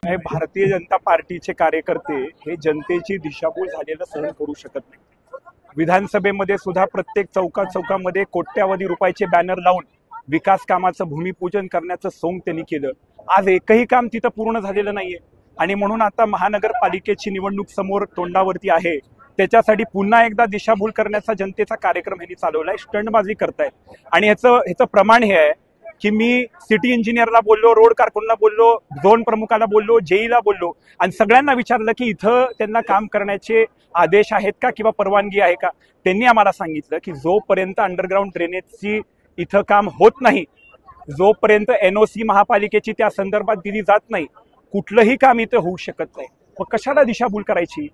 भारतीय जनता पार्टीचे कार्यकर्ते हे जनतेची दिशाभूल झालेलं सहन करू शकत नाही। विधानसभेमध्ये सुद्धा प्रत्येक चौकामध्ये कोट्यावधी रुपयाचे बॅनर लावून विकास कामाचं भूमिपूजन करण्याचं सोंग त्यांनी केलं। आज एकही काम तिथं पूर्ण झालेलं नाहीये आणि म्हणून आता महानगरपालिकेची निवडणूक समोर तोंडावरती आहे। त्याच्यासाठी पुन्हा एकदा दिशाभूल करण्याचा जनतेचा कार्यक्रम यांनी चालवलाय, स्टंटबाजी करतायत। आणि ह्याचं प्रमाण हे आहे की मी सिटी इंजिनियरला बोललो, रोड कारकुनला बोललो, झोन प्रमुखाला बोललो, जेईला बोललो आणि सगळ्यांना विचारलं की इथं त्यांना काम करण्याचे आदेश आहेत का किंवा परवानगी आहे का। त्यांनी आम्हाला सांगितलं की जोपर्यंत अंडरग्राउंड ड्रेनेजची इथं काम होत नाही, जोपर्यंत NOC महापालिकेची त्या संदर्भात दिली जात नाही, कुठलंही काम इथं होऊ शकत नाही। मग कशाला दिशाभूल करायची,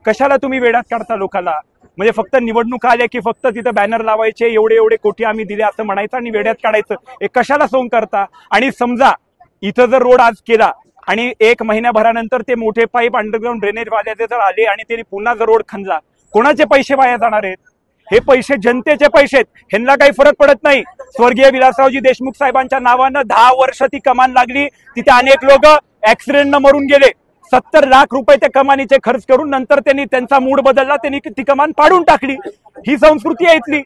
कशाला तुम्ही वेड्यात काढता लोकांना? म्हणजे फक्त निवडणूक आल्या की फक्त तिथं बॅनर लावायचे, एवढे कोटी आम्ही दिले असं म्हणायचं आणि वेड्यात काढायचं, हे कशाला सोंग करता? आणि समजा इथं जर रोड आज केला आणि 1 महिन्याभरानंतर ते मोठे पाईप अंडरग्राउंड ड्रेनेज वाल्याचे जर आले आणि त्यांनी पुन्हा जर रोड खणला, कोणाचे पैसे वाया जाणार आहेत? हे पैसे जनतेचे पैसे आहेत, ह्यांना काही फरक पडत नाही। स्वर्गीय विलासरावजी देशमुख साहेबांच्या नावानं 10 वर्ष ती कमान लागली, तिथे अनेक लोक ऍक्सिडेंटनं मरून गेले। 70 लाख रुपये त्या कमानीचे खर्च करून नंतर त्यांनी त्यांचा मूड बदलला, त्यांनी ती कमान पाडून टाकली। ही संस्कृती आहे इथली।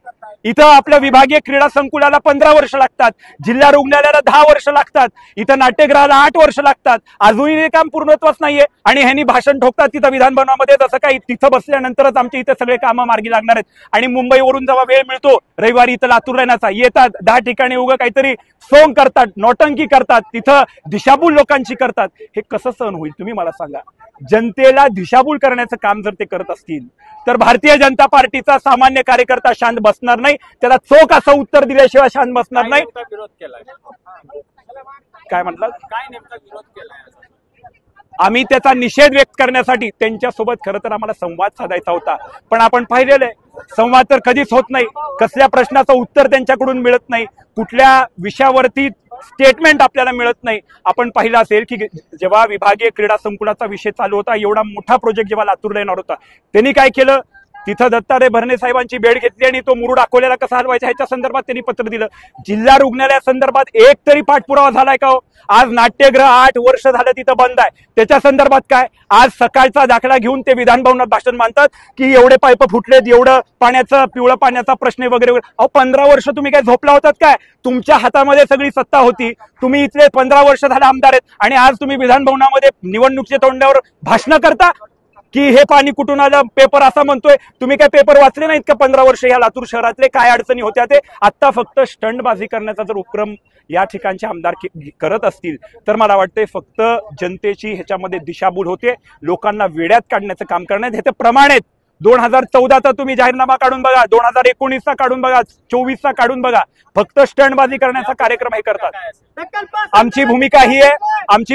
इथं आपल्या विभागीय क्रीडा संकुलाला 15 वर्ष लागतात, जिल्हा रुग्णालयाला 10 वर्ष लागतात, इथं नाट्यगृहाला 8 वर्ष लागतात, अजूनही हे काम पूर्णत्वच नाहीये। आणि ह्यांनी भाषण ठोकतात तिथं विधान भवनामध्ये, जसं काही तिथं बसल्यानंतरच आमच्या इथे सगळे कामं मार्गी लागणार आहेत। आणि मुंबईवरून जेव्हा वेळ मिळतो रविवारी इथं लातूरला येण्याचा, येतात 10 ठिकाणी उगा काहीतरी सोंग करतात, नौटंकी करतात, तिथं दिशाभूल लोकांची करतात। हे कसं सहन होईल तुम्ही मला सांगा? जनतेला दिशाभूल करण्याचं काम जर ते करत असतील तर भारतीय जनता पार्टीचा सामान्य कार्यकर्ता शांत बसणार नाही, त्याला चोख असं उत्तर दिल्याशिवाय शांत बसणार नाही। काय म्हटलं? काय नेमका विरोध केलाय? आम्ही त्याचा निषेध व्यक्त करण्यासाठी त्यांच्यासोबत खरं तर आम्हाला संवाद साधायचा होता, पण आपण पाहिलेलं आहे संवाद तर कधीच होत नाही, कसल्या प्रश्नाचं उत्तर त्यांच्याकडून मिळत नाही, कुठल्या विषयावरती स्टेटमेंट आपल्याला मिळत नाही। आपण पाहिलं असेल की जेव्हा विभागीय क्रीडा संकुलाचा विषय चालू होता, एवढा मोठा प्रोजेक्ट जेव्हा लातूरला येणार होता, त्यांनी काय केलं? तिथं दत्तात्रय भरणे साहेबांची भेट घेतली आणि तो मुरुड अकोल्याला कसा हलवायचा ह्याच्या संदर्भात त्यांनी पत्र दिलं। जिल्हा रुग्णालया संदर्भात एक तरी पाठपुरावा झालाय का हो? आज नाट्यगृह 8 वर्ष झालं तिथं बंद आहे, त्याच्या संदर्भात काय? आज सकाळचा दाखला घेऊन ते विधान भवनात भाषण मांडतात की एवढे पाईप फुटलेत, एवढं पाण्याचं पिवळं पाण्याचा प्रश्न वगैरे। अहो 15 वर्ष तुम्ही काय झोपला होतात काय? तुमच्या हातामध्ये सगळी सत्ता होती, तुम्ही इथले 15 वर्ष झाले आमदार आहेत आणि आज तुम्ही विधान भवनामध्ये निवडणुकीच्या तोंडावर भाषण करता की हे पाणी कुठून आलं, पेपर असा म्हणतोय। तुम्ही काय पेपर वाचले नाहीत का 15 वर्ष? या लातूर शहरातले काय अडचणी होत्या ते आता फक्त स्टंटबाजी करण्याचा जर उपक्रम या ठिकाणचे आमदार करत असतील तर मला वाटतंय फक्त जनतेची ह्याच्यामध्ये दिशाभूल होते, लोकांना वेड्यात काढण्याचं काम करण्यात ह्याचे प्रमाण आहेत। 2014चा तुम्ही जाहीरनामा काढून बघा, 2019चा काढून बघा, 24चा काढून बघा, फक्त स्टंटबाजी करण्याचा कार्यक्रम हे करतात। आमची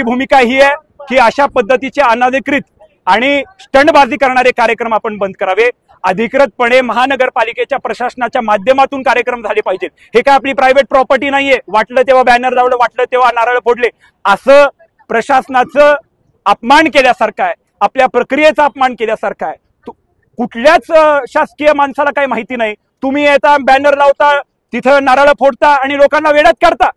भूमिका ही आहे की अशा पद्धतीचे अनधिकृत आणि स्टंटबाजी करणारे कार्यक्रम आपण बंद करावे। अधिकृतपणे महानगरपालिकेच्या प्रशासनाच्या माध्यमातून कार्यक्रम झाले पाहिजेत। हे काय आपली प्रायव्हेट प्रॉपर्टी नाहीये, वाटलं तेव्हा बॅनर लावलं, वाटलं तेव्हा नारळ फोडले, असं प्रशासनाचं अपमान केल्यासारखं आहे, आपल्या प्रक्रियेचा अपमान केल्यासारखं आहे। कुठल्याच शासकीय माणसाला काही माहिती नाही, तुम्ही येता बॅनर लावता, तिथं नारळ फोडता आणि लोकांना वेड्यात काढता।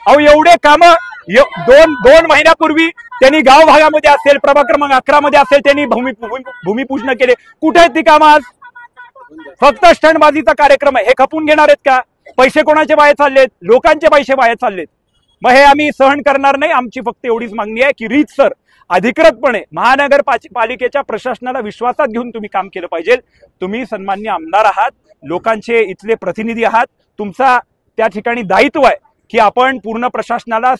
अहो एवढे काम दोन महिन्यापूर्वी त्यांनी गाव भागामध्ये असेल, प्रभाग क्रमांक 11 मध्ये असेल, त्यांनी भूमिपूजन केले। कुठे आहेत ती कामं आज? फक्त स्टंटबाजीचा कार्यक्रम आहे। हे खपून घेणार आहेत का? पैसे कोणाचे वाया चाललेत? लोकांचे पैसे वाया चाललेत। मग हे आम्ही सहन करणार नाही। आमची फक्त एवढीच मागणी आहे की रीतसर अधिकृतपणे महानगरपालिकेच्या प्रशासनाला विश्वासात घेऊन तुम्ही काम केलं पाहिजे। तुम्ही सन्माननीय आमदार आहात, लोकांचे इथले प्रतिनिधी आहात, तुमचा त्या ठिकाणी दायित्व आहे की आपण पूर्ण प्रशासनाला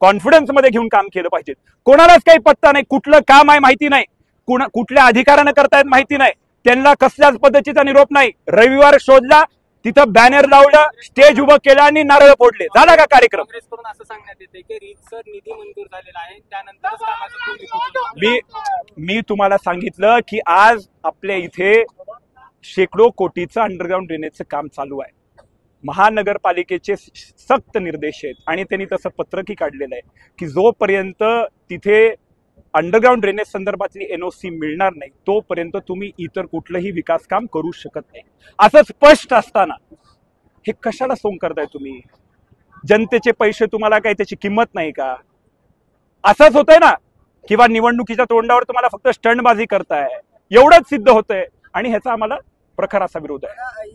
कॉन्फिडन्स मध्ये घेऊन काम केलं पाहिजे। कोणालाच काही पत्ता नाही, कुठलं काम आहे माहिती नाही, कुठल्या अधिकारानं करतायत माहिती नाही, त्यांना कसल्याच पद्धतीचा निरोप नाही। रविवार शोधला, तिथं बॅनर लावलं, स्टेज उभं केलं आणि नारळ फोडले, झाला का कार्यक्रम? असं सांगण्यात येते की रीतसर निधी मंजूर झालेला आहे, त्यानंतर मी तुम्हाला सांगितलं की आज आपल्या इथे शेकडो कोटीचं अंडरग्राउंड ड्रेनेजचं काम चालू आहे। महानगरपालिकेचे सक्त निर्देश आहेत आणि त्यांनी तसं पत्रकही काढलेलं आहे की जोपर्यंत तिथे अंडरग्राउंड ड्रेनेज संदर्भातली NOC मिळणार नाही तोपर्यंत तुम्ही इतर कुठलंही विकास काम करू शकत नाही। असं स्पष्ट असताना हे कशाला सोंग करताय तुम्ही? जनतेचे पैसे तुम्हाला काय त्याची किंमत नाही का? असंच होतंय ना, किंवा निवडणुकीच्या तोंडावर तुम्हाला फक्त स्टंटबाजी करताय एवढंच सिद्ध होतंय आणि ह्याचा आम्हाला प्रखर असा विरोध आहे.